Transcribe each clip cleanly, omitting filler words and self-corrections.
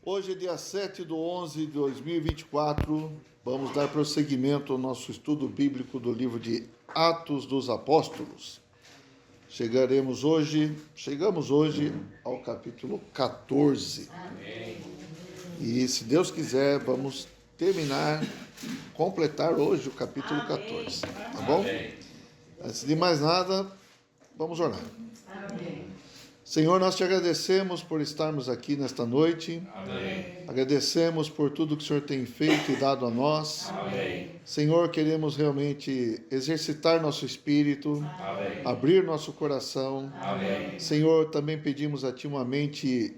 Hoje é dia 7/11 de 2024, vamos dar prosseguimento ao nosso estudo bíblico do livro de Atos dos Apóstolos. Chegamos hoje ao capítulo 14. Amém. E se Deus quiser, vamos completar hoje o capítulo 14, tá bom? Amém. Antes de mais nada, vamos orar. Amém. Senhor, nós te agradecemos por estarmos aqui nesta noite. Amém. Agradecemos por tudo que o Senhor tem feito e dado a nós. Amém. Senhor, queremos realmente exercitar nosso espírito. Amém. Abrir nosso coração. Amém. Senhor, também pedimos a Ti uma mente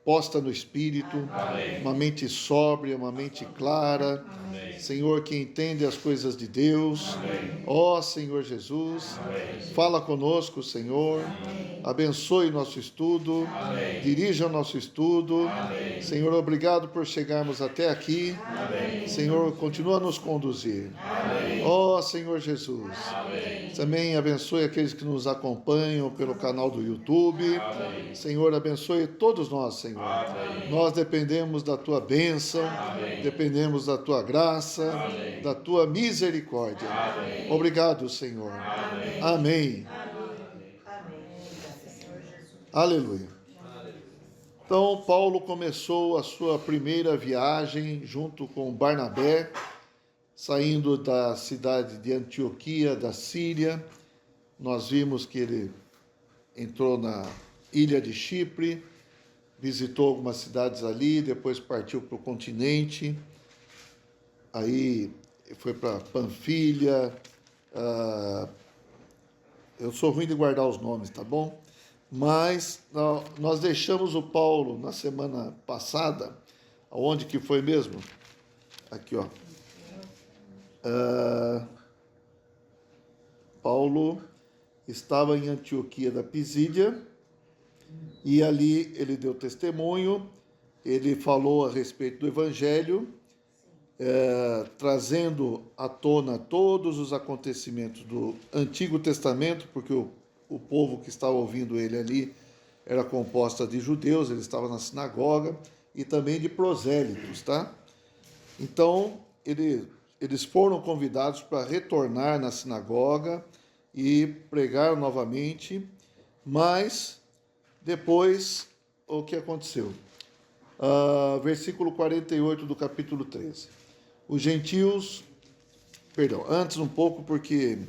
posta no Espírito. Amém. Uma mente sóbria, uma mente clara. Amém. Senhor, que entende as coisas de Deus. Ó Senhor Jesus, amém. Fala conosco, Senhor. Amém. Abençoe nosso estudo. Amém. Dirija o nosso estudo. Amém. Senhor, obrigado por chegarmos até aqui. Amém. Senhor, continua a nos conduzir. Ó Senhor Jesus. Amém. Também abençoe aqueles que nos acompanham pelo canal do YouTube. Amém. Senhor, abençoe todos nós, Senhor. Amém. Nós dependemos da Tua bênção. Amém. Dependemos da Tua graça. Amém. Da Tua misericórdia. Amém. Obrigado, Senhor. Amém. Amém. Amém. Aleluia. Então, Paulo começou a sua primeira viagem junto com Barnabé, saindo da cidade de Antioquia, da Síria. Nós vimos que ele entrou na ilha de Chipre, visitou algumas cidades ali, depois partiu para o continente, aí foi para Panfilha. Eu sou ruim de guardar os nomes, tá bom? Mas nós deixamos o Paulo na semana passada, aonde que foi mesmo? Aqui, ó. Paulo estava em Antioquia da Pisídia e ali ele deu testemunho, ele falou a respeito do Evangelho, trazendo à tona todos os acontecimentos do Antigo Testamento, porque o povo que estava ouvindo ele ali era composto de judeus, ele estava na sinagoga, e também de prosélitos, tá? Então, eles foram convidados para retornar na sinagoga e pregar novamente, mas depois o que aconteceu? Versículo 48 do capítulo 13. Os gentios, antes um pouco, porque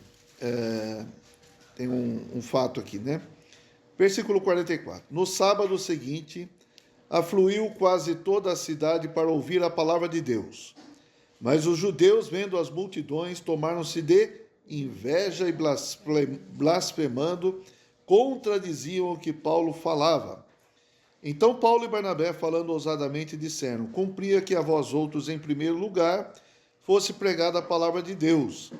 tem um fato aqui, né? Versículo 44. No sábado seguinte, afluiu quase toda a cidade para ouvir a palavra de Deus. Mas os judeus, vendo as multidões, tomaram-se de inveja e blasfemando, contradiziam o que Paulo falava. Então Paulo e Barnabé, falando ousadamente, disseram: cumpria que a vós outros, em primeiro lugar, fosse pregada a palavra de Deus.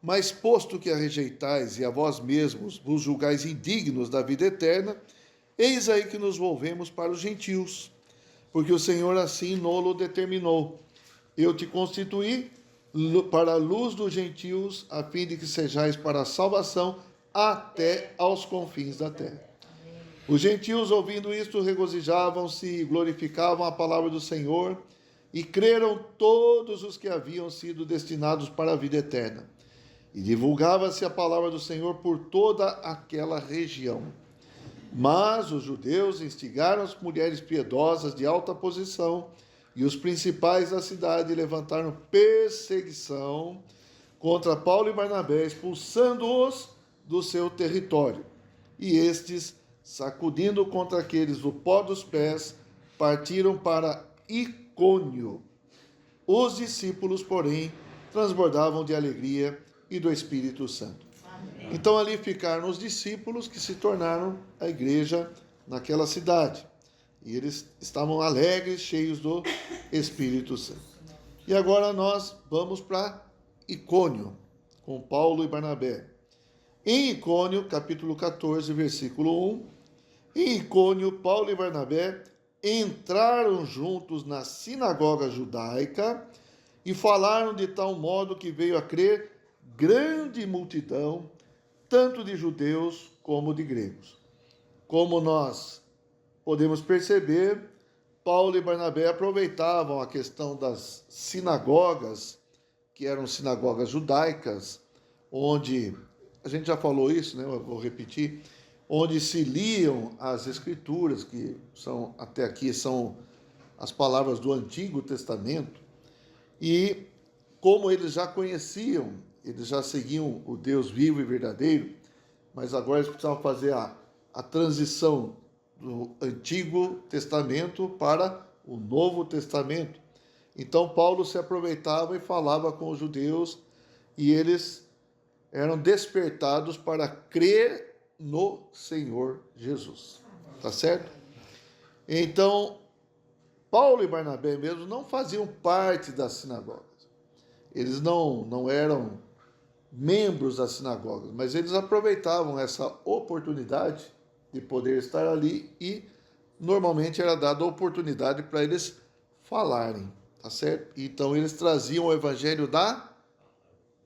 Mas posto que a rejeitais e a vós mesmos vos julgais indignos da vida eterna, eis aí que nos volvemos para os gentios, porque o Senhor assim nolo determinou. Eu te constituí para a luz dos gentios, a fim de que sejais para a salvação até aos confins da terra. Os gentios, ouvindo isto, regozijavam-se e glorificavam a palavra do Senhor, e creram todos os que haviam sido destinados para a vida eterna. E divulgava-se a palavra do Senhor por toda aquela região. Mas os judeus instigaram as mulheres piedosas de alta posição, e os principais da cidade levantaram perseguição contra Paulo e Barnabé, expulsando-os do seu território. E estes, sacudindo contra aqueles o pó dos pés, partiram para Icônio. Os discípulos, porém, transbordavam de alegria e do Espírito Santo. Amém. Então ali ficaram os discípulos que se tornaram a igreja naquela cidade. E eles estavam alegres, cheios do Espírito Santo. E agora nós vamos para Icônio, com Paulo e Barnabé. Em Icônio, capítulo 14, versículo 1. Em Icônio, Paulo e Barnabé entraram juntos na sinagoga judaica e falaram de tal modo que veio a crer grande multidão, tanto de judeus como de gregos. Como nós podemos perceber, Paulo e Barnabé aproveitavam a questão das sinagogas, que eram sinagogas judaicas, onde, a gente já falou isso, né? Eu vou repetir, onde se liam as escrituras, que são, até aqui, são as palavras do Antigo Testamento, e como eles já conheciam, eles já seguiam o Deus vivo e verdadeiro, mas agora eles precisavam fazer a transição do Antigo Testamento para o Novo Testamento. Então Paulo se aproveitava e falava com os judeus e eles eram despertados para crer no Senhor Jesus. Tá certo? Então, Paulo e Barnabé mesmo não faziam parte das sinagogas. Eles não eram membros das sinagogas, mas eles aproveitavam essa oportunidade de poder estar ali e normalmente era dada a oportunidade para eles falarem, tá certo? Então eles traziam o evangelho da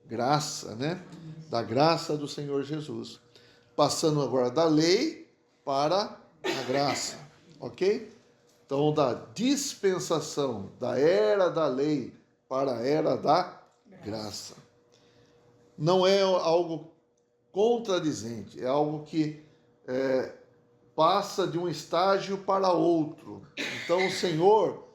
graça, né? Da graça do Senhor Jesus. Passando agora da lei para a graça, ok? Então, da dispensação, da era da lei para a era da graça. Não é algo contradizente, é algo que passa de um estágio para outro. Então, o Senhor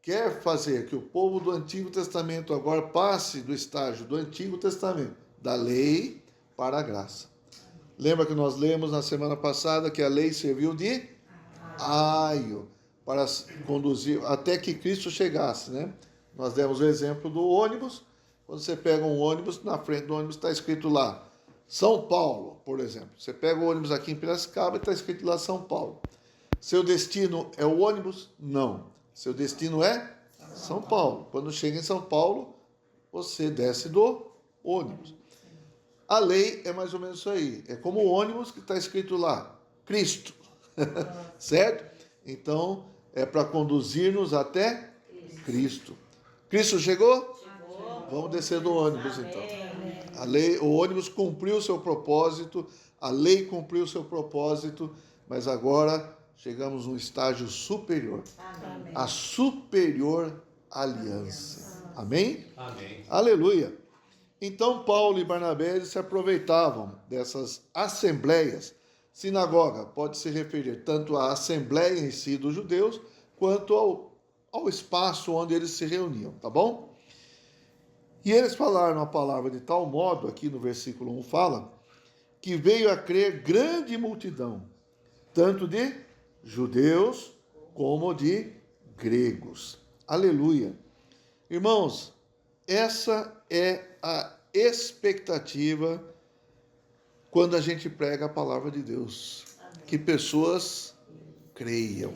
quer fazer que o povo do Antigo Testamento agora passe do estágio do Antigo Testamento, da lei para a graça. Lembra que nós lemos na semana passada que a lei serviu de aio para conduzir até que Cristo chegasse, né? Nós demos o exemplo do ônibus. Quando você pega um ônibus, na frente do ônibus está escrito lá São Paulo, por exemplo. Você pega o ônibus aqui em Piracicaba e está escrito lá São Paulo. Seu destino é o ônibus? Não. Seu destino é São Paulo. Quando chega em São Paulo, você desce do ônibus. A lei é mais ou menos isso aí. É como o ônibus que está escrito lá, Cristo. Certo? Então, é para conduzir-nos até Cristo. Cristo chegou? Vamos descer do ônibus, então. A lei, o ônibus cumpriu o seu propósito, a lei cumpriu o seu propósito, mas agora chegamos num estágio superior. Amém. A superior aliança. Amém? Amém. Aleluia. Então, Paulo e Barnabé se aproveitavam dessas assembleias. Sinagoga pode se referir tanto à assembleia em si dos judeus, quanto ao espaço onde eles se reuniam, tá bom? E eles falaram a palavra de tal modo, aqui no versículo 1 fala, que veio a crer grande multidão, tanto de judeus como de gregos. Aleluia. Irmãos, essa é a expectativa quando a gente prega a palavra de Deus. Que pessoas creiam.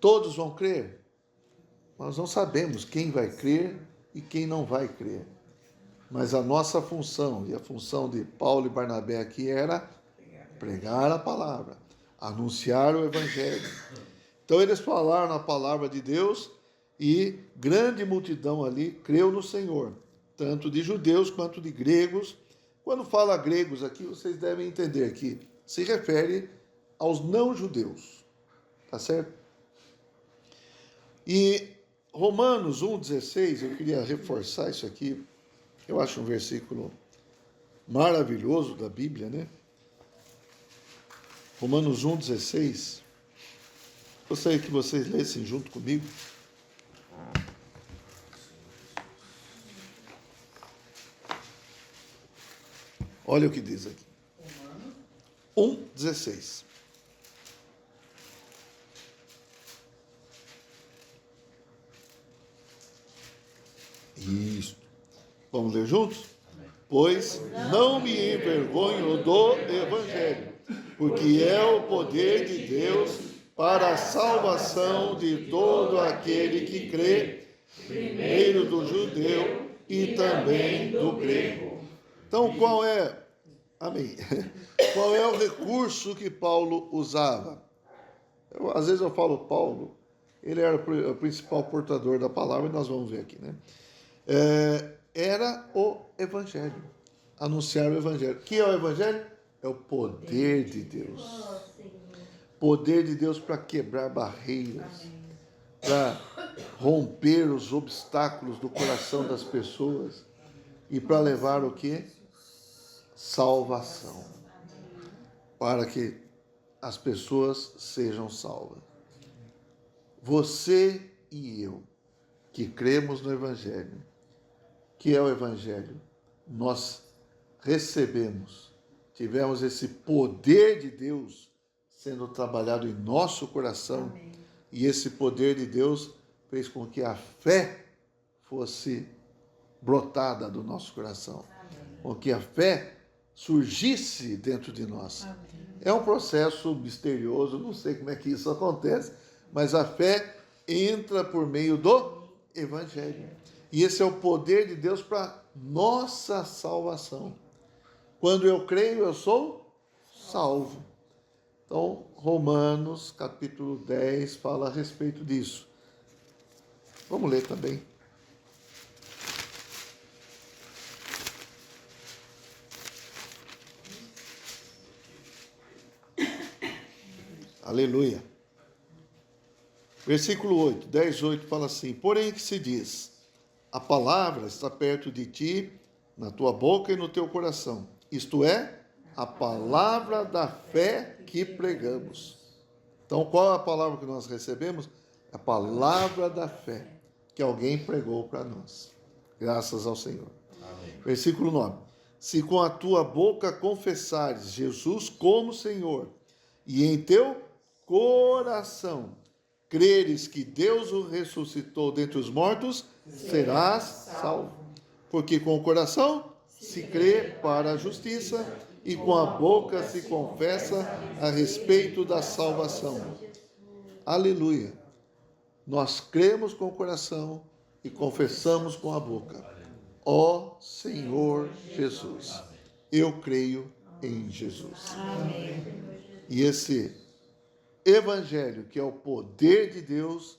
Todos vão crer? Nós não sabemos quem vai crer e quem não vai crer. Mas a nossa função, e a função de Paulo e Barnabé aqui era pregar a palavra, anunciar o evangelho. Então eles falaram a palavra de Deus e grande multidão ali creu no Senhor, tanto de judeus quanto de gregos. Quando fala gregos aqui, vocês devem entender que se refere aos não-judeus, tá certo? E Romanos 1,16, eu queria reforçar isso aqui, eu acho um versículo maravilhoso da Bíblia, né? Romanos 1,16, gostaria que vocês lessem junto comigo. Olha o que diz aqui. 1,16. Isso. Vamos ler juntos? Pois não me envergonho do Evangelho, porque é o poder de Deus para a salvação de todo aquele que crê, primeiro do judeu e também do grego. Então, qual é, amém, qual é o recurso que Paulo usava? Às vezes eu falo Paulo, ele era o principal portador da palavra, e nós vamos ver aqui, né? Era o Evangelho, anunciar o Evangelho. O que é o Evangelho? É o poder de Deus. poder de Deus para quebrar barreiras, para romper os obstáculos do coração das pessoas e para levar o quê? Salvação. Para que as pessoas sejam salvas. Você e eu, que cremos no Evangelho, que é o Evangelho, nós recebemos, tivemos esse poder de Deus sendo trabalhado em nosso coração. Amém. E esse poder de Deus fez com que a fé fosse brotada do nosso coração. Amém. Com que a fé surgisse dentro de nós. Amém. É um processo misterioso, não sei como é que isso acontece, mas a fé entra por meio do Evangelho. E esse é o poder de Deus para nossa salvação. Quando eu creio, eu sou salvo. Então, Romanos, capítulo 10, fala a respeito disso. Vamos ler também. Aleluia. Versículo 8, 10, 8 fala assim: porém que se diz, a palavra está perto de ti, na tua boca e no teu coração. Isto é, a palavra da fé que pregamos. Então, qual é a palavra que nós recebemos? A palavra da fé que alguém pregou para nós. Graças ao Senhor. Amém. Versículo 9. Se com a tua boca confessares Jesus como Senhor, e em teu coração creres que Deus o ressuscitou dentre os mortos, serás salvo. Porque com o coração se crê para a justiça e com a boca se confessa a respeito da salvação. Aleluia. Nós cremos com o coração e confessamos com a boca. Ó Senhor Jesus, eu creio em Jesus. Amém. E esse Evangelho, que é o poder de Deus,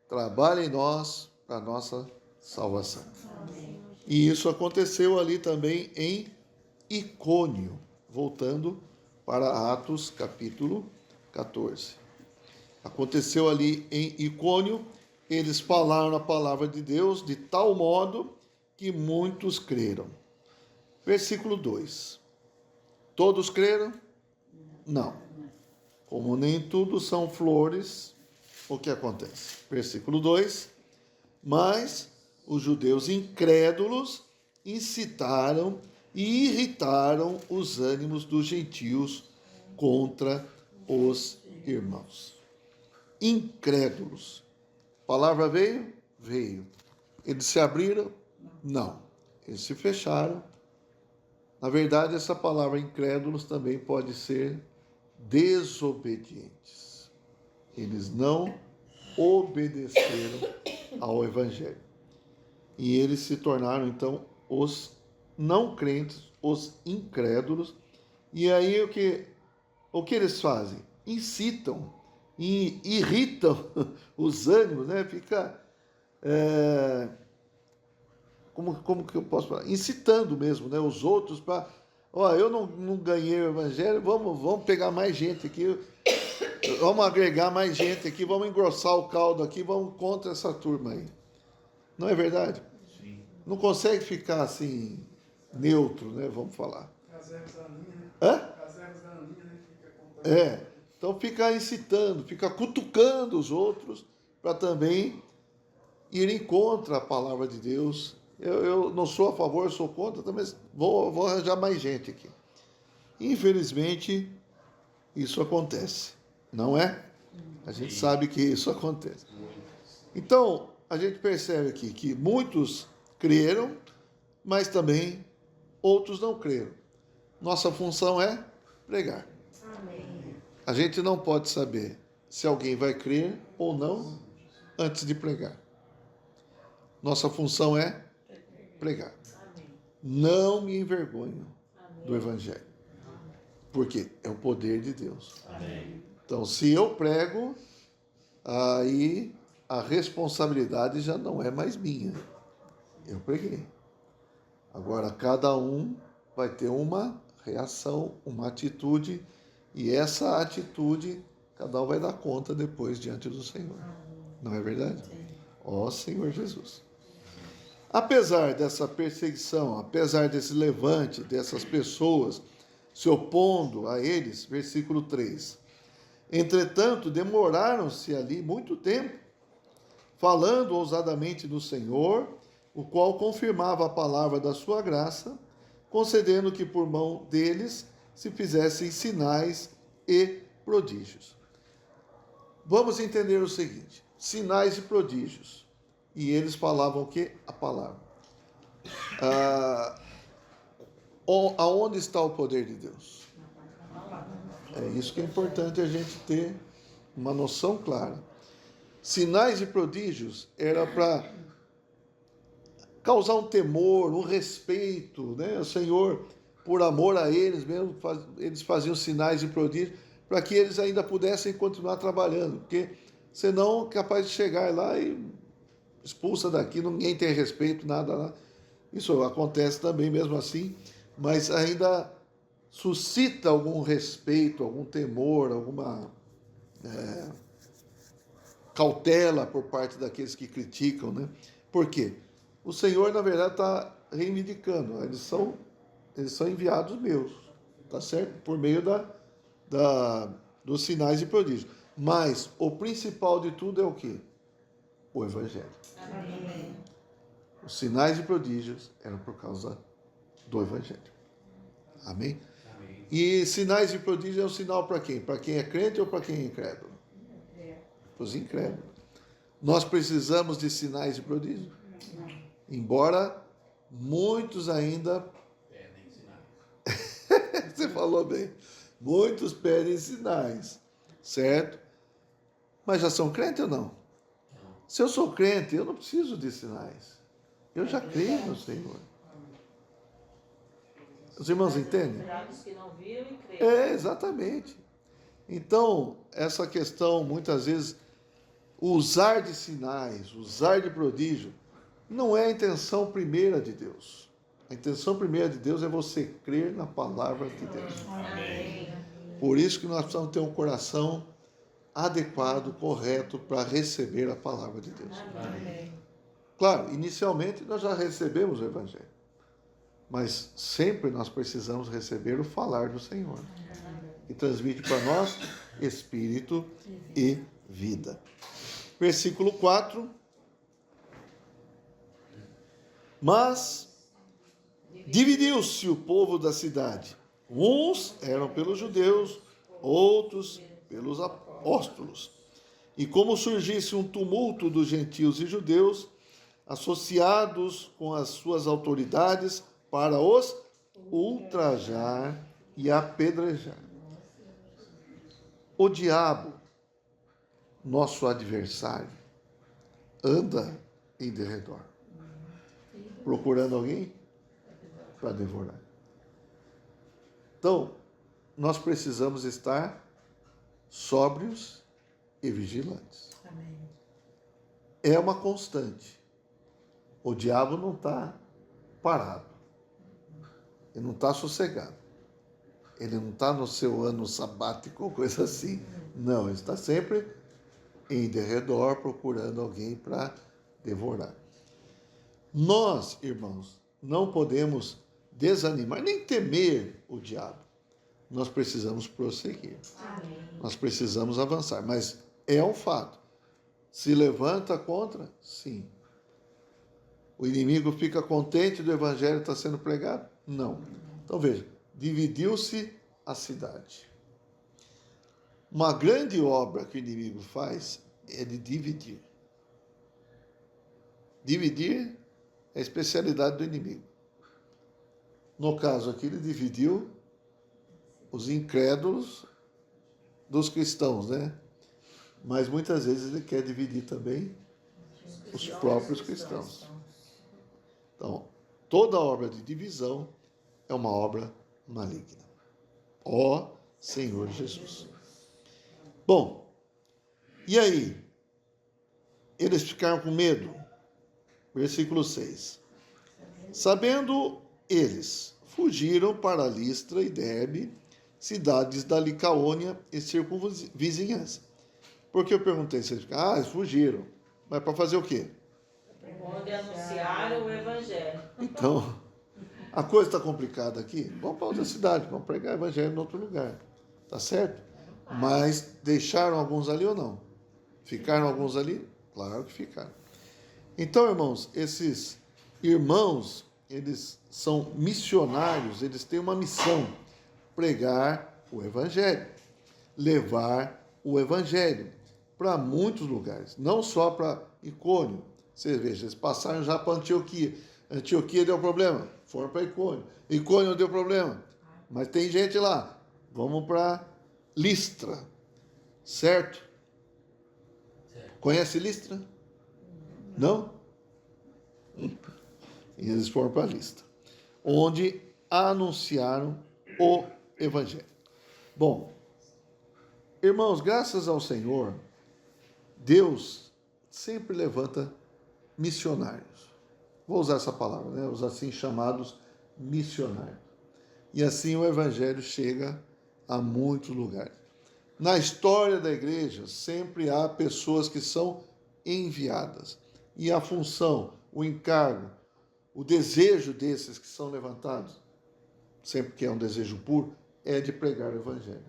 trabalha em nós para a nossa salvação. Amém. E isso aconteceu ali também em Icônio, voltando para Atos capítulo 14. Aconteceu ali em Icônio, eles falaram a palavra de Deus de tal modo que muitos creram. Versículo 2. Todos creram? Não. Como nem tudo são flores, o que acontece? Versículo 2. Mas os judeus incrédulos incitaram e irritaram os ânimos dos gentios contra os irmãos. Incrédulos. A palavra veio? Veio. Eles se abriram? Não. Eles se fecharam. Na verdade, essa palavra incrédulos também pode ser desobedientes. Eles não obedeceram ao Evangelho. E eles se tornaram, então, os não crentes, os incrédulos. E aí o que eles fazem? Incitam e irritam os ânimos, né? Fica, como que eu posso falar? Incitando mesmo, né? Os outros para, eu não ganhei o Evangelho, vamos pegar mais gente aqui, vamos agregar mais gente aqui, vamos engrossar o caldo aqui, vamos contra essa turma aí. Não é verdade? Sim. Não consegue ficar assim, neutro, né? Vamos falar. Hã? Então fica incitando, fica cutucando os outros para também irem contra a palavra de Deus. Eu não sou a favor, eu sou contra, também vou arranjar mais gente aqui. Infelizmente, isso acontece, não é? A gente sabe que isso acontece. Então, a gente percebe aqui que muitos creram, mas também outros não creram. Nossa função é pregar. Amém. A gente não pode saber se alguém vai crer ou não antes de pregar. Nossa função é pregar. Amém. Não me envergonho do Evangelho. Porque é o poder de Deus. Amém. Então, se eu prego, aí a responsabilidade já não é mais minha. Eu preguei. Agora, cada um vai ter uma reação, uma atitude, e essa atitude cada um vai dar conta depois diante do Senhor. Não é verdade? Ó Senhor Jesus. Apesar dessa perseguição, apesar desse levante, dessas pessoas se opondo a eles, versículo 3. Entretanto, demoraram-se ali muito tempo, falando ousadamente do Senhor, o qual confirmava a palavra da sua graça, concedendo que por mão deles se fizessem sinais e prodígios. Vamos entender o seguinte: sinais e prodígios. E eles falavam o quê? A palavra. Aonde está o poder de Deus? É isso que é importante a gente ter uma noção clara. Sinais e prodígios era para causar um temor, um respeito, né? O Senhor, por amor a eles mesmo, eles faziam sinais e prodígios para que eles ainda pudessem continuar trabalhando, porque senão é capaz de chegar lá e expulsa daqui, ninguém tem respeito, nada lá. Isso acontece também mesmo assim, mas ainda suscita algum respeito, algum temor, alguma cautela por parte daqueles que criticam, né? Por quê? O Senhor, na verdade, está reivindicando. Eles são enviados meus, tá certo? Por meio dos sinais e prodígios. Mas o principal de tudo é o quê? O Evangelho. Amém. Os sinais e prodígios eram por causa do Evangelho. Amém? Amém. E sinais e prodígios é um sinal para quem? Para quem é crente ou para quem é incrédulo? Para os incrédulos. Nós precisamos de sinais e prodígios. Embora muitos ainda pedem sinais. Você falou bem. Muitos pedem sinais, certo? Mas já são crentes ou não? Se eu sou crente, eu não preciso de sinais. Eu já creio no Senhor. Os irmãos entendem? Exatamente. Então, essa questão, muitas vezes, usar de sinais, usar de prodígio, não é a intenção primeira de Deus. A intenção primeira de Deus é você crer na palavra de Deus. Amém. Por isso que nós precisamos ter um coração adequado, correto, para receber a palavra de Deus. Amém. Claro, inicialmente nós já recebemos o Evangelho, mas sempre nós precisamos receber o falar do Senhor, que transmite para nós espírito e vida. Versículo 4. Mas dividiu-se o povo da cidade. Uns eram pelos judeus, outros pelos apóstolos. E como surgisse um tumulto dos gentios e judeus, associados com as suas autoridades, para os ultrajar e apedrejar. O diabo, nosso adversário, anda em derredor, procurando alguém para devorar. Então, nós precisamos estar sóbrios e vigilantes. Amém. É uma constante. O diabo não está parado. Ele não está sossegado. Ele não está no seu ano sabático ou coisa assim. Não, ele está sempre em derredor procurando alguém para devorar. Nós, irmãos, não podemos desanimar, nem temer o diabo. Nós precisamos prosseguir. Amém. Nós precisamos avançar. Mas é um fato. Se levanta contra? Sim. O inimigo fica contente do evangelho estar sendo pregado? Não. Então veja, dividiu-se a cidade. Uma grande obra que o inimigo faz é de dividir. Dividir é a especialidade do inimigo. No caso aqui, ele dividiu os incrédulos dos cristãos, né? Mas muitas vezes ele quer dividir também os próprios cristãos. Então, toda obra de divisão é uma obra maligna. Ó Senhor Jesus. Bom, e aí? Eles ficaram com medo. Versículo 6. Sabendo eles, fugiram para Listra e Derbe, cidades da Licaônia e circunvizinhança. Porque eu perguntei se eles ficaram, eles fugiram. Mas para fazer o quê? Onde anunciaram o evangelho. Então, a coisa está complicada aqui. Vamos para outra cidade, vamos pregar o evangelho em outro lugar. Tá certo? Mas deixaram alguns ali ou não? Ficaram alguns ali? Claro que ficaram. Então, irmãos, esses irmãos, eles são missionários, eles têm uma missão: pregar o evangelho, levar o evangelho para muitos lugares, não só para Icônio. Você veja, eles passaram já para Antioquia. Antioquia deu problema, foram para Icônio. Icônio deu problema, mas tem gente lá. Vamos para Listra, certo? Conhece Listra? Não? E eles foram para Listra, onde anunciaram o evangelho. Bom, irmãos, graças ao Senhor, Deus sempre levanta missionários. Vou usar essa palavra, né? Os assim chamados missionários. E assim o evangelho chega a muitos lugares. Na história da igreja, sempre há pessoas que são enviadas. E a função, o encargo, o desejo desses que são levantados, sempre que é um desejo puro, é de pregar o evangelho.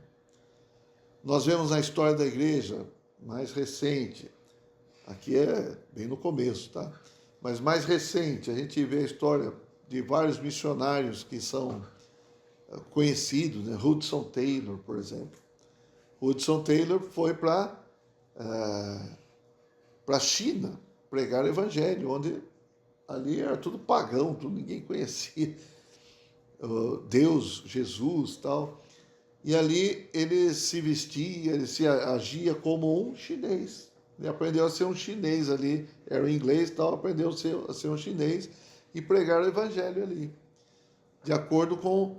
Nós vemos na história da igreja mais recente, aqui é bem no começo, tá? Mas mais recente, a gente vê a história de vários missionários que são conhecidos, né? Hudson Taylor, por exemplo. Hudson Taylor foi para a China pregar o evangelho, onde ali era tudo pagão, tudo, ninguém conhecia Deus, Jesus, tal. E ali ele se vestia, ele se agia como um chinês. Ele aprendeu a ser um chinês ali, era o inglês e tal, aprendeu a ser um chinês e pregar o evangelho ali. De acordo com...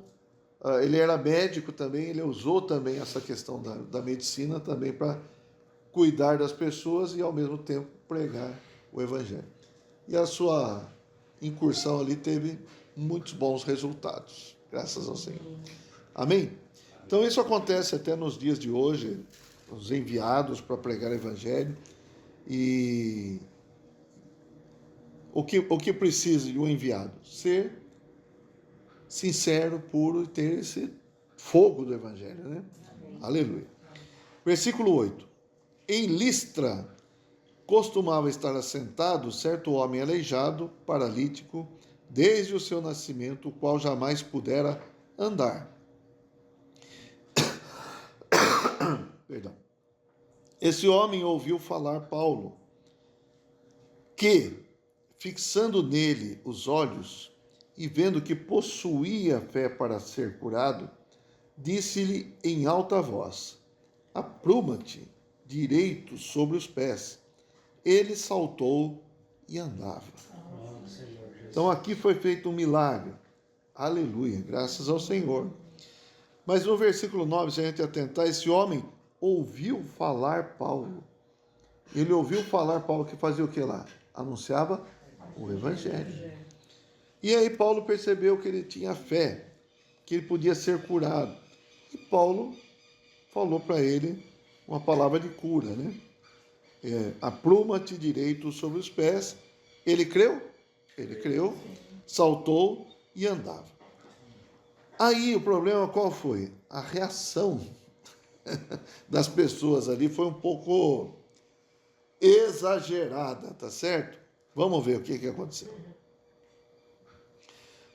ele era médico também, ele usou também essa questão da medicina também para cuidar das pessoas e ao mesmo tempo pregar o evangelho. E a sua incursão ali teve muitos bons resultados, graças ao Senhor. Amém? Então isso acontece até nos dias de hoje, os enviados para pregar o evangelho. E o que precisa de um enviado? Ser sincero, puro e ter esse fogo do evangelho, né? Amém. Aleluia. Versículo 8. Em Listra costumava estar assentado certo homem aleijado, paralítico, desde o seu nascimento, o qual jamais pudera andar. Perdão. Esse homem ouviu falar Paulo, que, fixando nele os olhos e vendo que possuía fé para ser curado, disse-lhe em alta voz: apruma-te direito sobre os pés. Ele saltou e andava. Então aqui foi feito um milagre. Aleluia, graças ao Senhor. Mas no versículo 9, se a gente atentar, esse homem ouviu falar Paulo. Ele ouviu falar Paulo, que fazia o que lá? Anunciava o evangelho. E aí Paulo percebeu que ele tinha fé, que ele podia ser curado. E Paulo falou para ele uma palavra de cura, né? Apruma-te direito sobre os pés. Ele creu? Ele creu, saltou e andava. Aí o problema qual foi? A reação das pessoas ali foi um pouco exagerada, tá certo? Vamos ver o que aconteceu.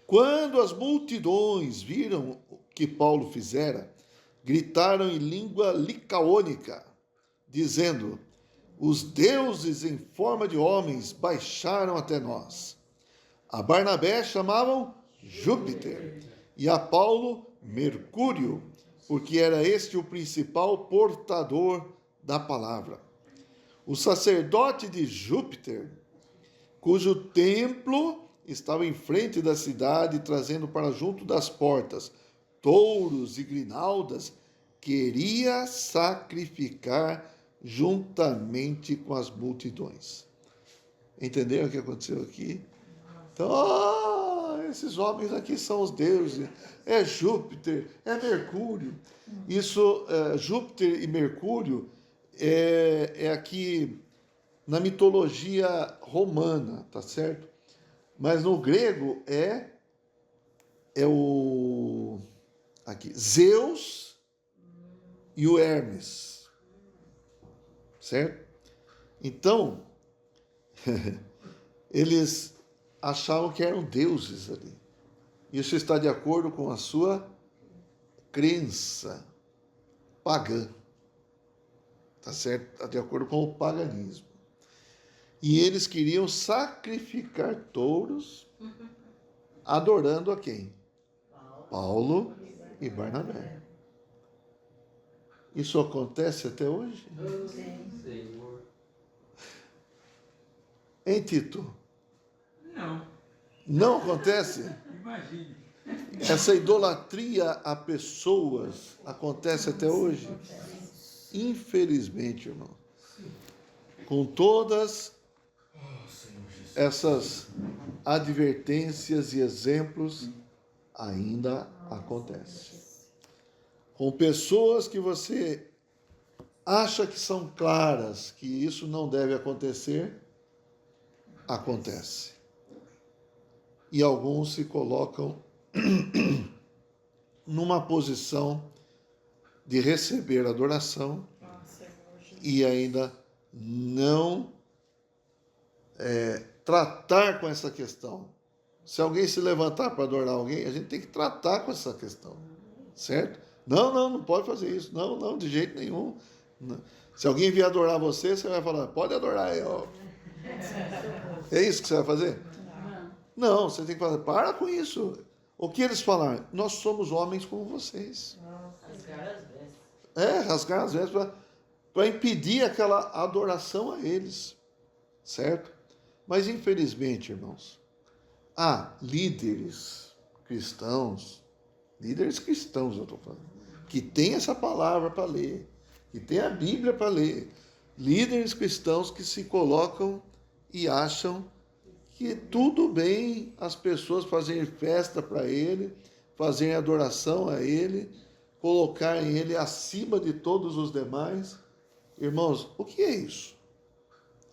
Quando as multidões viram o que Paulo fizera, gritaram em língua licaônica, dizendo: os deuses em forma de homens baixaram até nós. A Barnabé chamavam Júpiter e a Paulo Mercúrio, porque era este o principal portador da palavra. O sacerdote de Júpiter, cujo templo estava em frente da cidade, trazendo para junto das portas touros e grinaldas, queria sacrificar juntamente com as multidões. Entenderam o que aconteceu aqui? Então, esses homens aqui são os deuses, é Júpiter, é Mercúrio. Isso, Júpiter e Mercúrio é aqui na mitologia romana, tá certo? Mas no grego é o aqui Zeus e o Hermes, certo? Então, eles achavam que eram deuses ali. Isso está de acordo com a sua crença pagã. Tá certo? Está de acordo com o paganismo. E eles queriam sacrificar touros adorando a quem? Paulo e Barnabé. Isso acontece até hoje? Senhor. Hein, Tito? Não. Não acontece? Imagine. Essa idolatria a pessoas acontece até hoje? Infelizmente, irmão. Com todas essas advertências e exemplos, ainda acontece. Com pessoas que você acha que são claras, que isso não deve acontecer, acontece. E alguns se colocam numa posição de receber adoração e ainda não tratar com essa questão. Se alguém se levantar para adorar alguém, a gente tem que tratar com essa questão, certo? Não pode fazer isso. Não, de jeito nenhum. Não. Se alguém vier adorar você, você vai falar, pode adorar eu. É isso que você vai fazer? Não, você tem que falar, para com isso. O que eles falaram? Nós somos homens como vocês. Rasgar as vestes. Rasgar as vestes para impedir aquela adoração a eles, certo? Mas infelizmente, irmãos, há líderes cristãos eu estou falando, que tem essa palavra para ler, que tem a Bíblia para ler, líderes cristãos que se colocam e acham que tudo bem as pessoas fazerem festa para ele, fazerem adoração a ele, colocarem ele acima de todos os demais. Irmãos, o que é isso?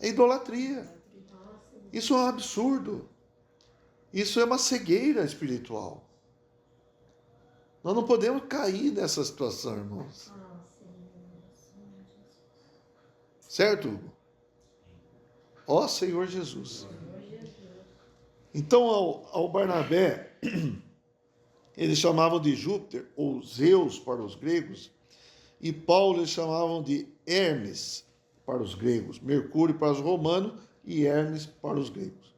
É idolatria. Isso é um absurdo. Isso é uma cegueira espiritual. Nós não podemos cair nessa situação, irmãos. Certo, Hugo? Ó Senhor Jesus. Então, ao Barnabé, eles chamavam de Júpiter, ou Zeus para os gregos, e Paulo eles chamavam de Hermes para os gregos, Mercúrio para os romanos e Hermes para os gregos.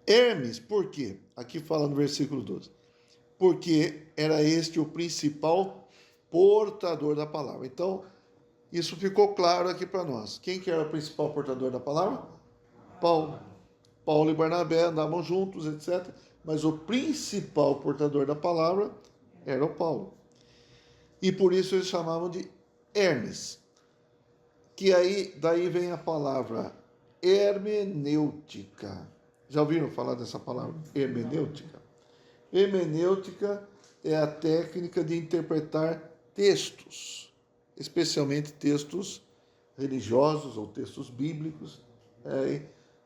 Hermes, por quê? Aqui fala no versículo 12. Porque era este o principal portador da palavra. Então, isso ficou claro aqui para nós. Quem que era o principal portador da palavra? Paulo. Paulo e Barnabé andavam juntos, etc. Mas o principal portador da palavra era o Paulo. E por isso eles chamavam de Hermes. Que aí, daí vem a palavra hermenêutica. Já ouviram falar dessa palavra? Hermenêutica? Hermenêutica é a técnica de interpretar textos, especialmente textos religiosos ou textos bíblicos.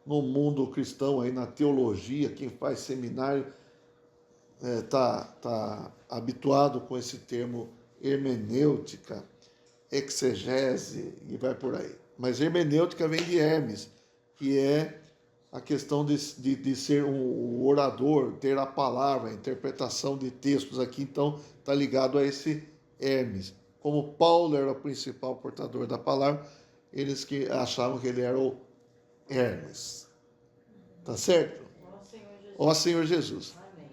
No mundo cristão, aí na teologia, quem faz seminário tá habituado com esse termo hermenêutica, exegese e vai por aí. Mas hermenêutica vem de Hermes, que é a questão de ser um orador, ter a palavra, a interpretação de textos aqui, então está ligado a esse Hermes. Como Paulo era o principal portador da palavra, eles que achavam que ele era o Hermes. Tá certo? Ó Senhor Jesus. Amém.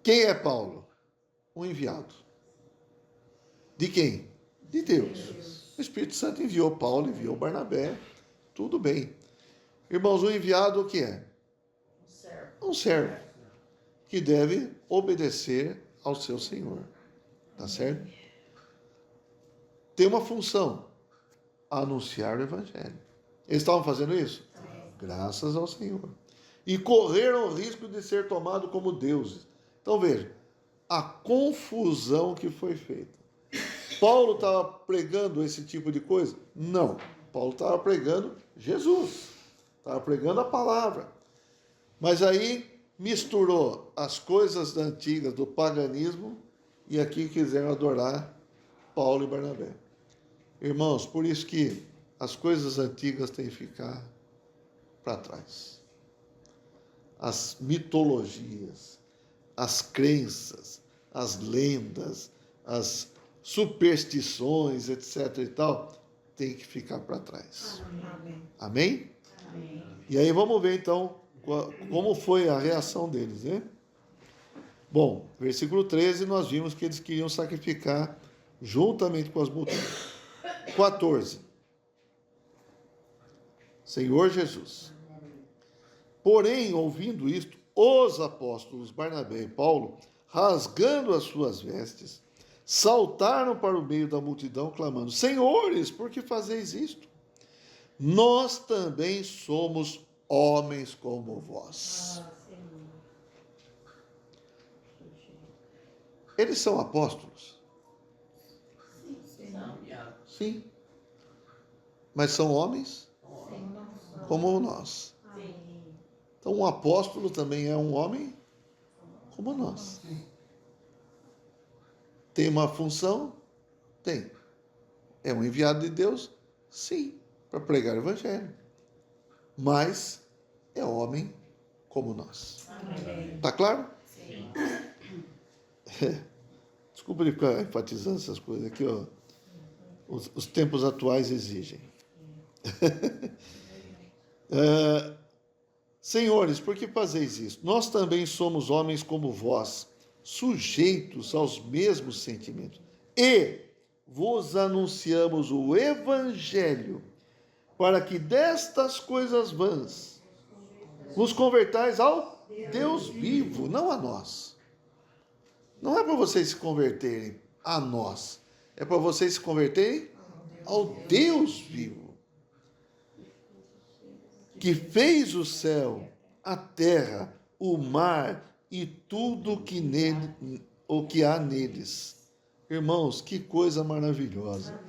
Quem é Paulo? Um enviado. De quem? De Deus. O Espírito Santo enviou Paulo, enviou Barnabé. Tudo bem. Irmãos, o enviado o que é? Um servo. Que deve obedecer ao seu Senhor. Tá certo? Tem uma função. Anunciar o Evangelho. Eles estavam fazendo isso? Graças ao Senhor. e correram o risco de ser tomados como deuses. Então veja, a confusão que foi feita. Paulo estava pregando esse tipo de coisa? Não. Paulo estava pregando Jesus, estava pregando a palavra. Mas aí misturou as coisas antigas do paganismo e aqui quiseram adorar Paulo e Barnabé. Irmãos, por isso que as coisas antigas têm que ficar para trás. As mitologias, as crenças, as lendas, as superstições, etc. e tal, tem que ficar para trás. Amém. Amém? Amém. E aí vamos ver então como foi a reação deles, né? Bom, versículo 13, nós vimos que eles queriam sacrificar juntamente com as multidões. 14. Senhor Jesus. Porém, ouvindo isto, os apóstolos Barnabé e Paulo, rasgando as suas vestes, saltaram para o meio da multidão, clamando: Senhores, por que fazeis isto? Nós também somos homens como vós. Eles são apóstolos? Sim. Mas são homens como nós. Então, um apóstolo também é um homem como nós. Tem uma função? Tem. É um enviado de Deus? Sim, para pregar o evangelho. Mas é homem como nós. Tá claro? Sim. Desculpa ele ficar enfatizando essas coisas aqui, ó. Os tempos atuais exigem. Senhores, por que fazeis isso? Nós também somos homens como vós, sujeitos aos mesmos sentimentos. E vos anunciamos o Evangelho, para que destas coisas vãs vos convertais ao Deus vivo, não a nós. Não é para vocês se converterem a nós, é para vocês se converterem ao Deus vivo, que fez o céu, a terra, o mar e tudo o que há neles. Irmãos, que coisa maravilhosa.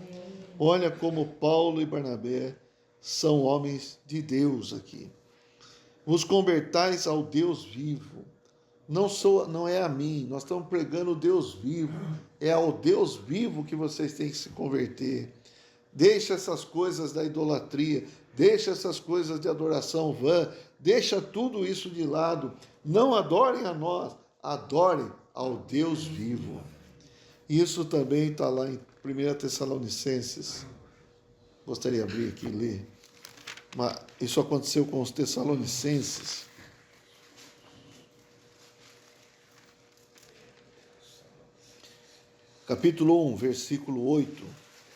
Olha como Paulo e Barnabé são homens de Deus aqui. Vos convertais ao Deus vivo. Não é a mim, nós estamos pregando o Deus vivo. É ao Deus vivo que vocês têm que se converter. Deixa essas coisas da idolatria, deixa essas coisas de adoração vã, deixa tudo isso de lado. Não adorem a nós, adorem ao Deus vivo. Isso também está lá em 1 Tessalonicenses. Gostaria de abrir aqui e ler. Mas isso aconteceu com os Tessalonicenses. Capítulo 1, versículo 8.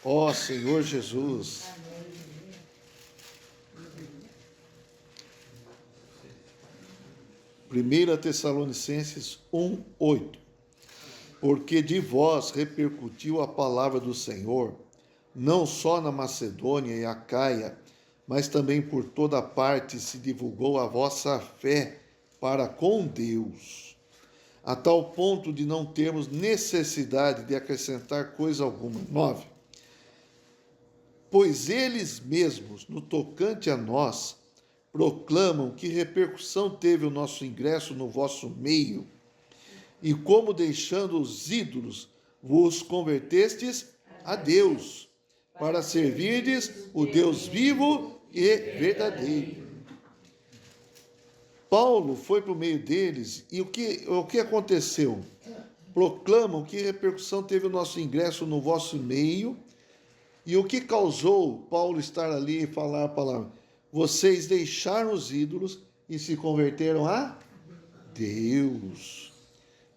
Ó Senhor Jesus. 1 Tessalonicenses 1, 8. Porque de vós repercutiu a palavra do Senhor, não só na Macedônia e Acaia, mas também por toda parte se divulgou a vossa fé para com Deus, a tal ponto de não termos necessidade de acrescentar coisa alguma. 9. Pois eles mesmos, no tocante a nós, proclamam que repercussão teve o nosso ingresso no vosso meio, e como deixando os ídolos, vos convertestes a Deus, para servirdes o Deus vivo e verdadeiro. Paulo foi para o meio deles, e o que aconteceu? Proclamam que repercussão teve o nosso ingresso no vosso meio, e o que causou Paulo estar ali e falar a palavra? Vocês deixaram os ídolos e se converteram a Deus.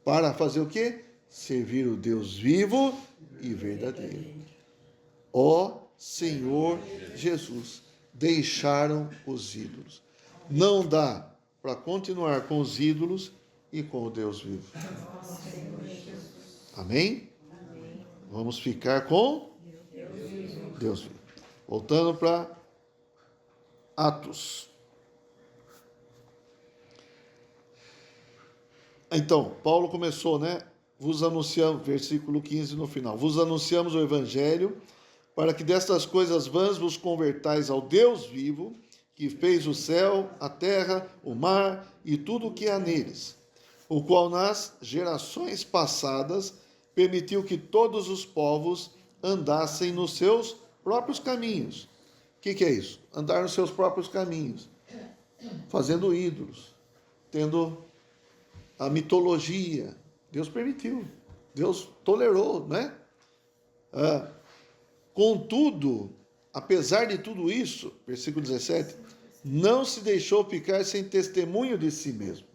Para fazer o quê? Servir o Deus vivo e verdadeiro. Ó Senhor Jesus, deixaram os ídolos. Não dá para continuar com os ídolos e com o Deus vivo. Amém? Vamos ficar com Deus vivo. Voltando para Atos. Então, Paulo começou, né? Vos anunciamos, versículo 15 no final. Vos anunciamos o evangelho, para que destas coisas vãs vos convertais ao Deus vivo, que fez o céu, a terra, o mar e tudo o que há neles, o qual nas gerações passadas permitiu que todos os povos andassem nos seus próprios caminhos. O que é isso? Andar nos seus próprios caminhos, fazendo ídolos, tendo a mitologia. Deus permitiu, Deus tolerou, né? Contudo, apesar de tudo isso, versículo 17, não se deixou ficar sem testemunho de si mesmo.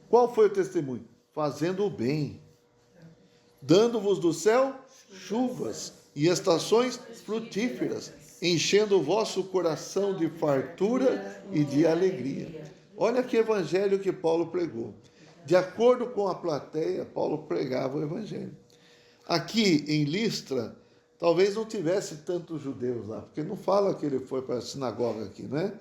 Qual foi o testemunho? Fazendo o bem, dando-vos do céu chuvas e estações frutíferas, enchendo o vosso coração de fartura e de alegria. Olha que evangelho que Paulo pregou. De acordo com a plateia, Paulo pregava o evangelho. Aqui em Listra, talvez não tivesse tantos judeus lá, porque não fala que ele foi para a sinagoga aqui, né?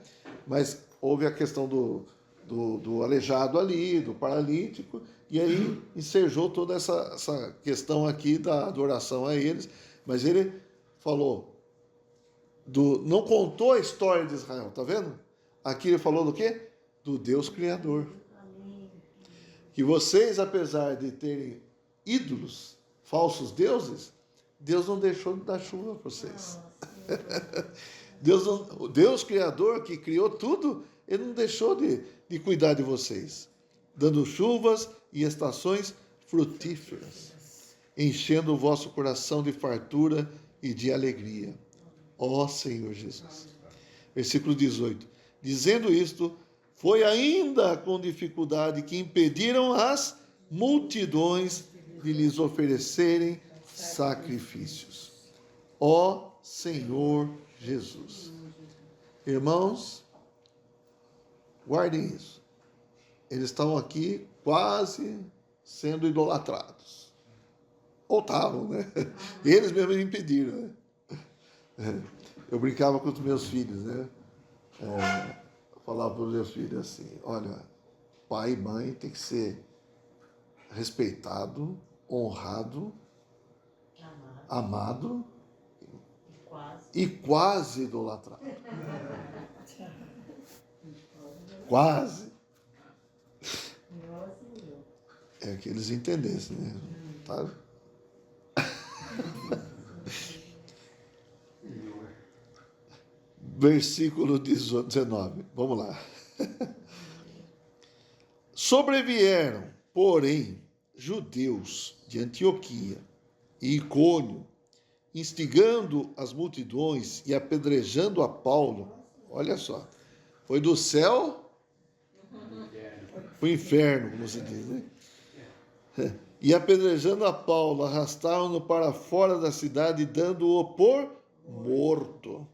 Mas houve a questão do aleijado ali, do paralítico, e aí ensejou toda essa questão aqui da adoração a eles. Mas ele falou, não contou a história de Israel, tá vendo? Aqui ele falou do quê? Do Deus Criador. Que vocês, apesar de terem ídolos, falsos deuses, Deus não deixou de dar chuva para vocês. O Deus Criador que criou tudo, ele não deixou de cuidar de vocês, dando chuvas e estações frutíferas, enchendo o vosso coração de fartura e de alegria. Ó Senhor Jesus. Versículo 18. Dizendo isto, foi ainda com dificuldade que impediram as multidões de lhes oferecerem sacrifícios. Ó Senhor Jesus. Irmãos, guardem isso. Eles estão aqui quase sendo idolatrados. Ou estavam, né? Eles mesmos impediram, né? Eu brincava com os meus filhos, né? Falava para os meus filhos assim, olha, pai e mãe tem que ser respeitado, honrado, amado e quase idolatrado. Quase. É que eles entendessem, né? Tá? Versículo 19. Vamos lá. Sobrevieram, porém, judeus de Antioquia e Icônio, instigando as multidões e apedrejando a Paulo. Olha só, foi do céu para o inferno, como se diz, né? E apedrejando a Paulo, arrastaram-no para fora da cidade, dando-o por morto.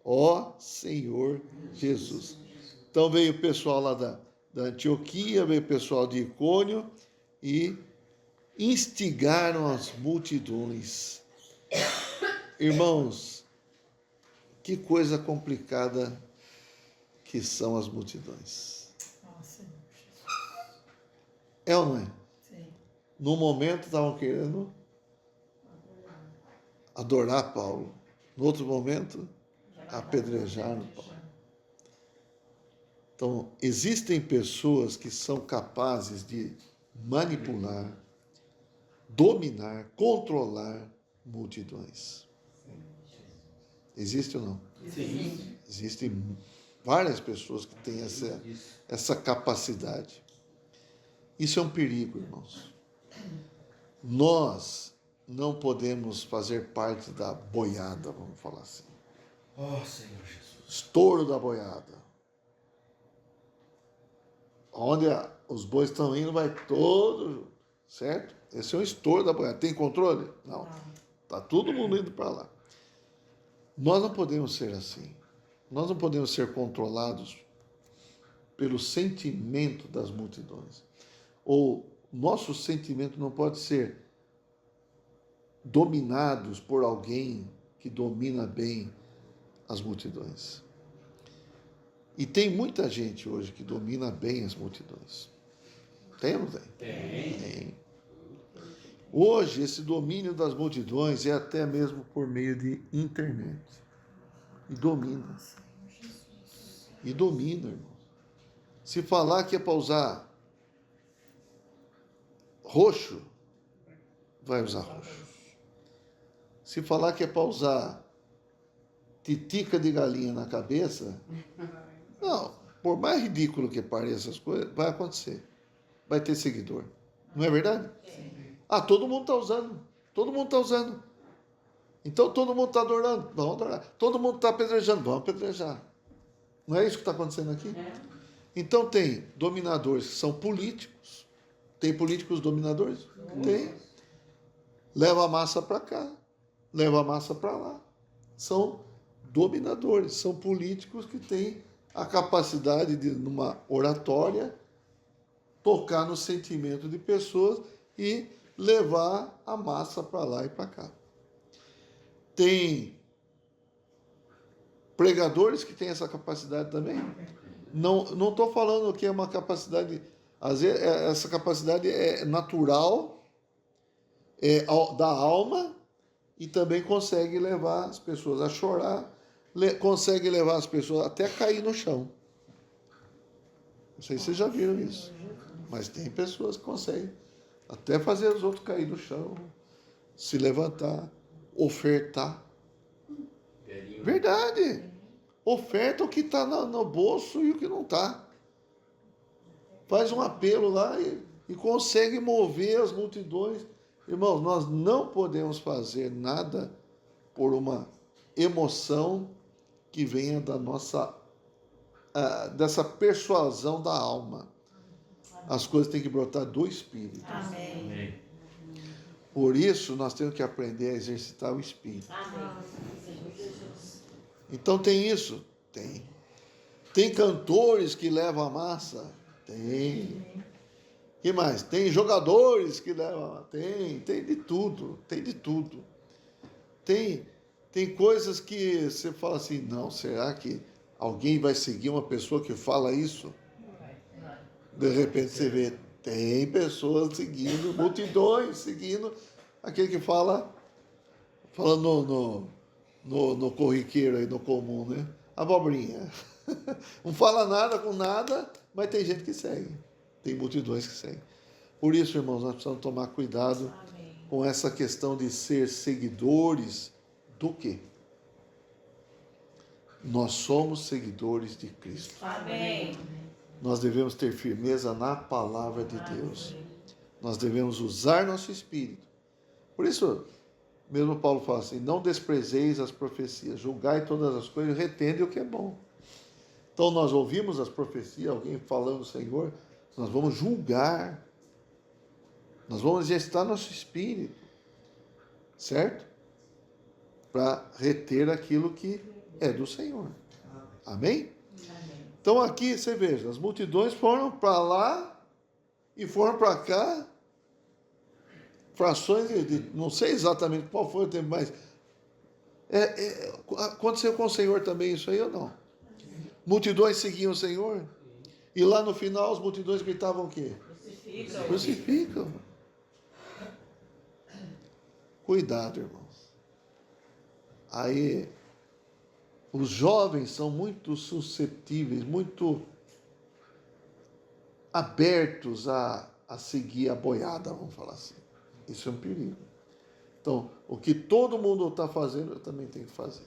Ó Senhor Jesus. Então veio o pessoal lá da Antioquia, veio o pessoal de Icônio e instigaram as multidões. Irmãos, que coisa complicada que são as multidões. É ou não é? Sim. No momento estavam querendo adorar Paulo. No outro momento, apedrejaram Paulo. Então, existem pessoas que são capazes de manipular, dominar, controlar multidões. Existe ou não? Sim. Existem várias pessoas que têm essa capacidade. Isso é um perigo, irmãos. Nós não podemos fazer parte da boiada, vamos falar assim. Ó Senhor Jesus. Estouro da boiada. Onde os bois estão indo, vai todo, certo? Esse é um estouro da boiada. Tem controle? Não. Está todo mundo indo para lá. Nós não podemos ser assim. Nós não podemos ser controlados pelo sentimento das multidões. Ou nosso sentimento não pode ser dominados por alguém que domina bem as multidões. E tem muita gente hoje que domina bem as multidões. Tem ou não tem? Tem. Tem. Hoje, esse domínio das multidões é até mesmo por meio de internet. E domina. E domina, irmão. Se falar que é para usar roxo, vai usar roxo. Se falar que é para usar titica de galinha na cabeça, não, por mais ridículo que pareça as coisas, vai acontecer. Vai ter seguidor. Não é verdade? Ah, todo mundo está usando. Todo mundo está usando. Então todo mundo está adorando. Vamos adorar. Todo mundo está apedrejando. Vamos apedrejar. Não é isso que está acontecendo aqui? Então tem dominadores que são políticos. Tem políticos dominadores? Tem. Leva a massa para cá. Leva a massa para lá. São dominadores. São políticos que têm a capacidade de, numa oratória, tocar no sentimento de pessoas e levar a massa para lá e para cá. Tem pregadores que têm essa capacidade também. Não estou falando que é uma capacidade, às vezes essa capacidade é natural, da alma, e também consegue levar as pessoas a chorar, consegue levar as pessoas até a cair no chão. Não sei se vocês já viram isso, mas tem pessoas que conseguem até fazer os outros cair no chão, se levantar, ofertar. Verdade. Oferta o que está no bolso e o que não está. Faz um apelo lá e consegue mover as multidões. Irmãos, nós não podemos fazer nada por uma emoção que venha da nossa, dessa persuasão da alma. As coisas têm que brotar do Espírito. Amém. Por isso, nós temos que aprender a exercitar o Espírito. Amém. Então tem isso? Tem. Tem cantores que levam a massa? Tem. Que mais? Tem jogadores que levam? Tem de tudo, tem de tudo. Tem coisas que você fala assim, não, será que alguém vai seguir uma pessoa que fala isso? De repente você vê, tem pessoas seguindo, multidões seguindo aquele que fala no corriqueiro aí, no comum, né? Abobrinha. Não fala nada com nada, mas tem gente que segue. Tem multidões que seguem. Por isso, irmãos, nós precisamos tomar cuidado com essa questão de ser seguidores do quê? Nós somos seguidores de Cristo. Amém. Nós devemos ter firmeza na palavra de Deus. Nós devemos usar nosso espírito. Por isso, mesmo Paulo fala assim, não desprezeis as profecias, julgai todas as coisas, retende o que é bom. Então nós ouvimos as profecias, alguém falando do Senhor, nós vamos julgar, nós vamos exercitar nosso espírito, certo? Para reter aquilo que é do Senhor. Amém? Então aqui você veja, as multidões foram para lá e foram para cá, frações de não sei exatamente qual foi o tempo, mas aconteceu com o Senhor também isso aí ou não? Multidões seguiam o Senhor e lá no final as multidões gritavam o quê? Crucificam. Cuidado, irmãos. Aí os jovens são muito suscetíveis, muito abertos a seguir a boiada, vamos falar assim. Isso é um perigo. Então, o que todo mundo está fazendo, eu também tenho que fazer.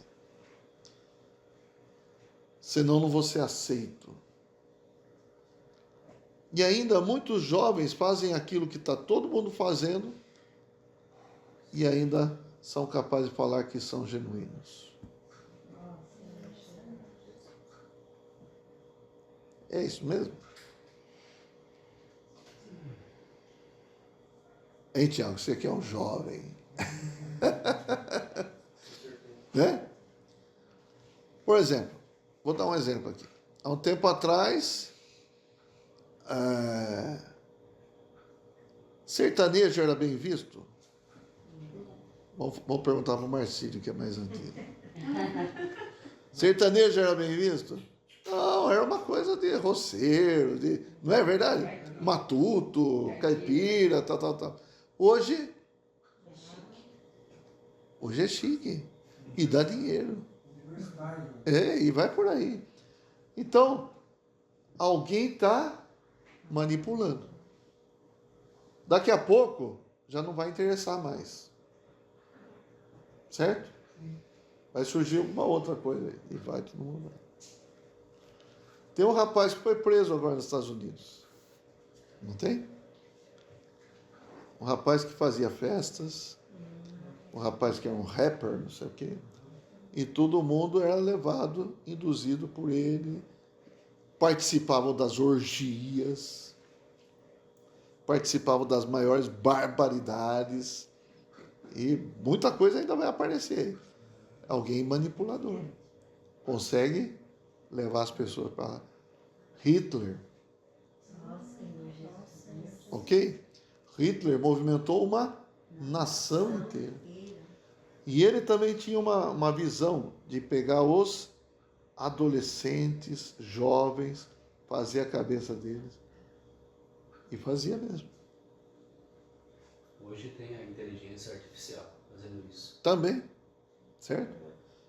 Senão não vou ser aceito. E ainda muitos jovens fazem aquilo que está todo mundo fazendo e ainda são capazes de falar que são genuínos. É isso mesmo? Hein, Tiago, você que é um jovem. Né? Por exemplo, vou dar um exemplo aqui. Há um tempo atrás, sertanejo era bem visto? Vamos perguntar para o Marcílio, que é mais antigo. Sertanejo era bem visto? Não, Não, era uma coisa de roceiro, não é verdade? Matuto, caipira, tal. Hoje é chique e dá dinheiro. E vai por aí. Então, alguém está manipulando. Daqui a pouco, já não vai interessar mais. Certo? Vai surgir alguma outra coisa aí, e vai todo mundo. Tem um rapaz que foi preso agora nos Estados Unidos. Não tem? Um rapaz que fazia festas, um rapaz que era um rapper, não sei o quê. E todo mundo era levado, induzido por ele, participavam das orgias, participavam das maiores barbaridades, e muita coisa ainda vai aparecer. Alguém manipulador consegue levar as pessoas para lá. Hitler, ok? Hitler movimentou uma nação inteira. E ele também tinha uma visão de pegar os adolescentes, jovens, fazer a cabeça deles. E fazia mesmo. Hoje tem a inteligência artificial fazendo isso. Também, certo?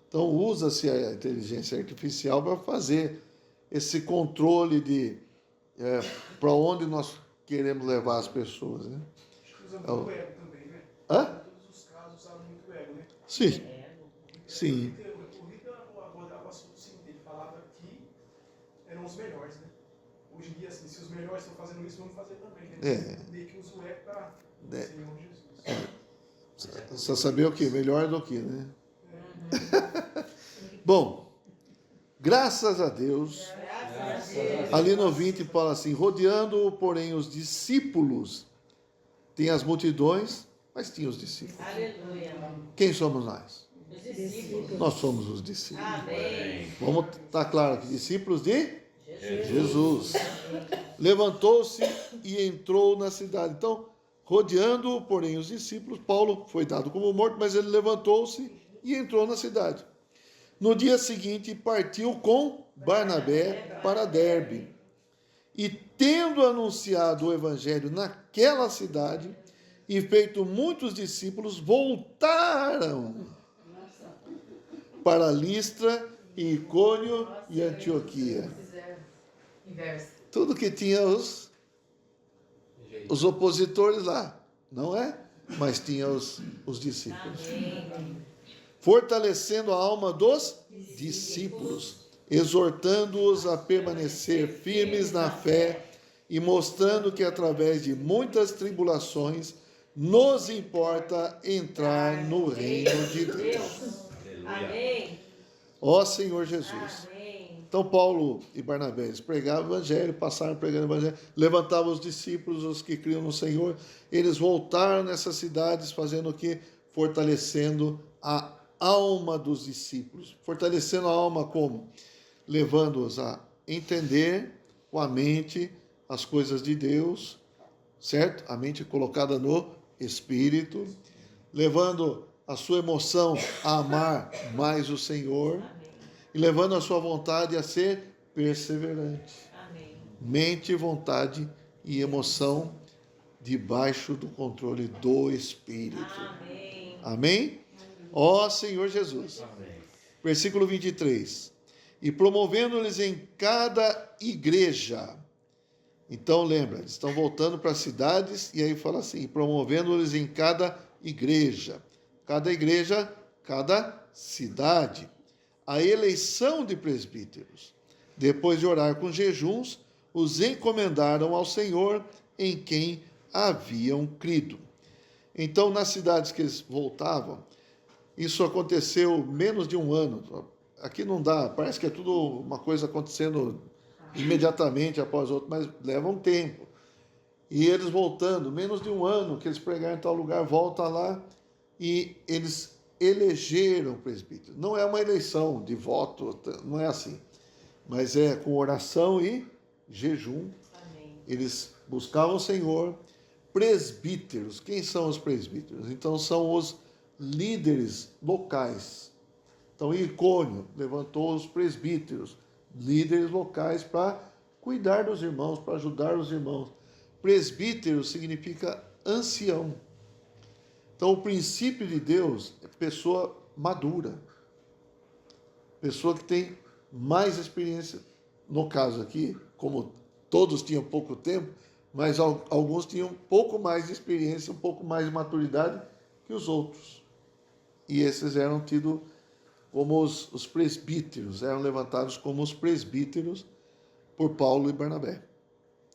Então usa-se a inteligência artificial para fazer esse controle de para onde nós queremos levar as pessoas, né? Acho que usa muito ego também, né? Hã? Em todos os casos usaram muito ego, né? Sim. Sim. O Hitler abordava o assunto assim, ele falava que eram os melhores, né? Hoje em dia, assim, se os melhores estão fazendo isso, vamos fazer também, né? Meio que usa o ego para Senhor Jesus. Só saber o que? Melhor do que, né? Bom, graças a Deus. Ali no 20 fala assim, rodeando, porém, os discípulos. Tem as multidões, mas tinha os discípulos. Aleluia. Quem somos nós? Os discípulos. Nós somos os discípulos. Amém. Vamos estar claro aqui, discípulos de Jesus. Levantou-se e entrou na cidade. Então, rodeando, porém, os discípulos, Paulo foi dado como morto, mas ele levantou-se e entrou na cidade. No dia seguinte, partiu com Barnabé para Derbe. E tendo anunciado o evangelho naquela cidade e feito muitos discípulos, voltaram para Listra, Icônio e Antioquia. Tudo que tinha os opositores lá, não é? Mas tinha os discípulos. Fortalecendo a alma dos discípulos, exortando-os a permanecer firmes na fé e mostrando que através de muitas tribulações nos importa entrar no reino de Deus. Amém. Ó Senhor Jesus. Amém. Então Paulo e Barnabé eles pregavam o evangelho, passaram pregando o evangelho, levantavam os discípulos, os que criam no Senhor. Eles voltaram nessas cidades fazendo o quê? Fortalecendo a alma dos discípulos. Fortalecendo a alma como? Levando-os a entender com a mente as coisas de Deus, certo? A mente colocada no Espírito, levando a sua emoção a amar mais o Senhor e levando a sua vontade a ser perseverante. Amém. Mente, vontade e emoção debaixo do controle do Espírito. Amém. Amém? Ó Senhor Jesus. Amém. Versículo 23. E promovendo-lhes em cada igreja. Então, lembra, eles estão voltando para as cidades, e aí fala assim, promovendo-lhes em cada igreja. Cada igreja, cada cidade. A eleição de presbíteros. Depois de orar com jejuns, os encomendaram ao Senhor em quem haviam crido. Então, nas cidades que eles voltavam, isso aconteceu menos de um ano. Aqui não dá, parece que é tudo uma coisa acontecendo imediatamente após outra, mas leva um tempo. E eles voltando, menos de um ano que eles pregaram em tal lugar, volta lá e eles elegeram presbítero. Não é uma eleição de voto, não é assim, mas é com oração e jejum. Amém. Eles buscavam o Senhor. Presbíteros, quem são os presbíteros? Então são os líderes locais. Então Icônio levantou os presbíteros, líderes locais para cuidar dos irmãos, para ajudar os irmãos. Presbítero significa ancião. Então, o princípio de Deus é pessoa madura, pessoa que tem mais experiência. No caso aqui, como todos tinham pouco tempo, mas alguns tinham um pouco mais de experiência, um pouco mais de maturidade que os outros. E esses eram tidos como os presbíteros, eram levantados como os presbíteros por Paulo e Barnabé.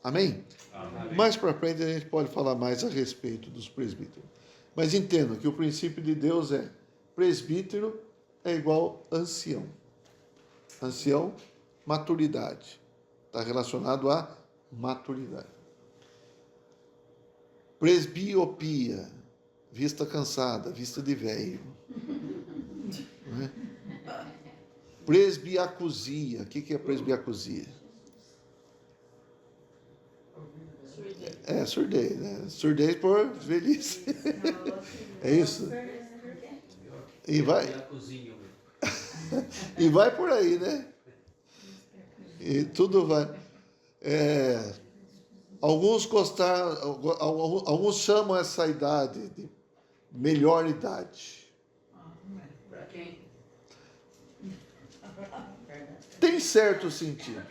Amém? Amém. Mais para frente a gente pode falar mais a respeito dos presbíteros. Mas entenda que o princípio de Deus é presbítero é igual ancião. Ancião, maturidade. Está relacionado à maturidade. Presbiopia, vista cansada, vista de velho. Né? Presbiacusia. O que é presbiacusia? É, surdez, né? Surdez por velhice. É isso? E vai, e vai por aí, né? E tudo vai. Alguns chamam essa idade de melhor idade. Para quem? Tem certo sentido,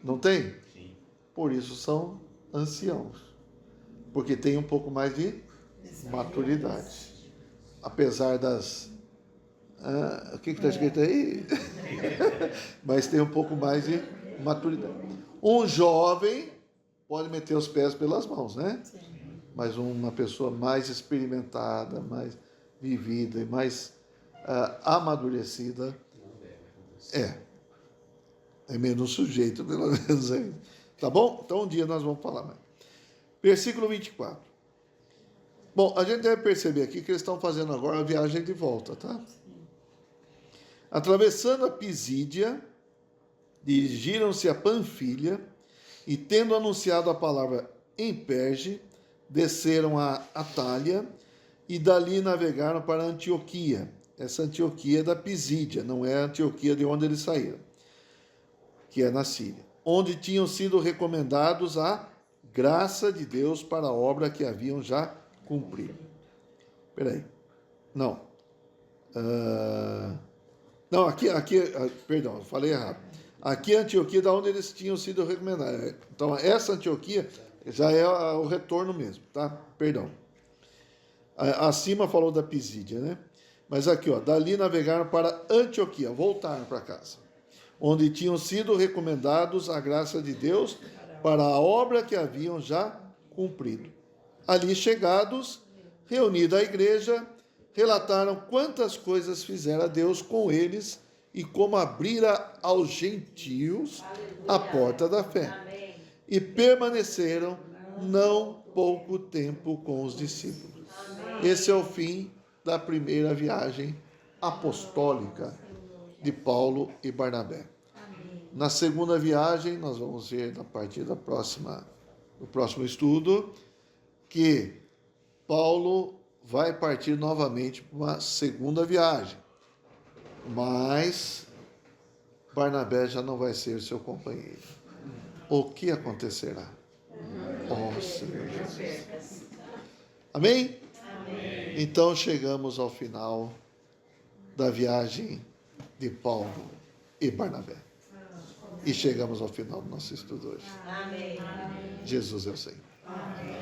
não tem? Sim. Por isso são anciãos, porque tem um pouco mais de maturidade. Apesar das... o que está escrito aí? Mas tem um pouco mais de maturidade. Um jovem pode meter os pés pelas mãos, né? Mas uma pessoa mais experimentada, mais vivida e mais amadurecida é menos sujeito, pelo menos aí. Tá bom? Então um dia nós vamos falar mais. Versículo 24. Bom, a gente deve perceber aqui que eles estão fazendo agora a viagem de volta, tá? Atravessando a Pisídia, dirigiram-se a Panfilha e, tendo anunciado a palavra em Perge, desceram a Atália e dali navegaram para Antioquia. Essa Antioquia é da Pisídia, não é a Antioquia de onde eles saíram, que é na Síria, onde tinham sido recomendados a graça de Deus para a obra que haviam já cumprido. Espera aí. Não. Não, perdão, eu falei errado. Aqui é a Antioquia, da onde eles tinham sido recomendados. Então, essa Antioquia já é o retorno mesmo, tá? Perdão. Acima falou da Pisídia, né? Mas aqui, ó, dali navegaram para Antioquia, voltaram para casa, onde tinham sido recomendados a graça de Deus para a obra que haviam já cumprido. Ali chegados, reunida a igreja, relataram quantas coisas fizera Deus com eles e como abrira aos gentios a porta da fé. Amém. E permaneceram não pouco tempo com os discípulos. Esse é o fim da primeira viagem apostólica de Paulo e Barnabé. Na segunda viagem, nós vamos ver a partir do próximo estudo, que Paulo vai partir novamente para uma segunda viagem, mas Barnabé já não vai ser seu companheiro. O que acontecerá? Oh, Senhor Jesus. Amém? Amém. Então chegamos ao final da viagem de Paulo e Barnabé. E chegamos ao final do nosso estudo hoje. Amém. Jesus, eu sei. Amém.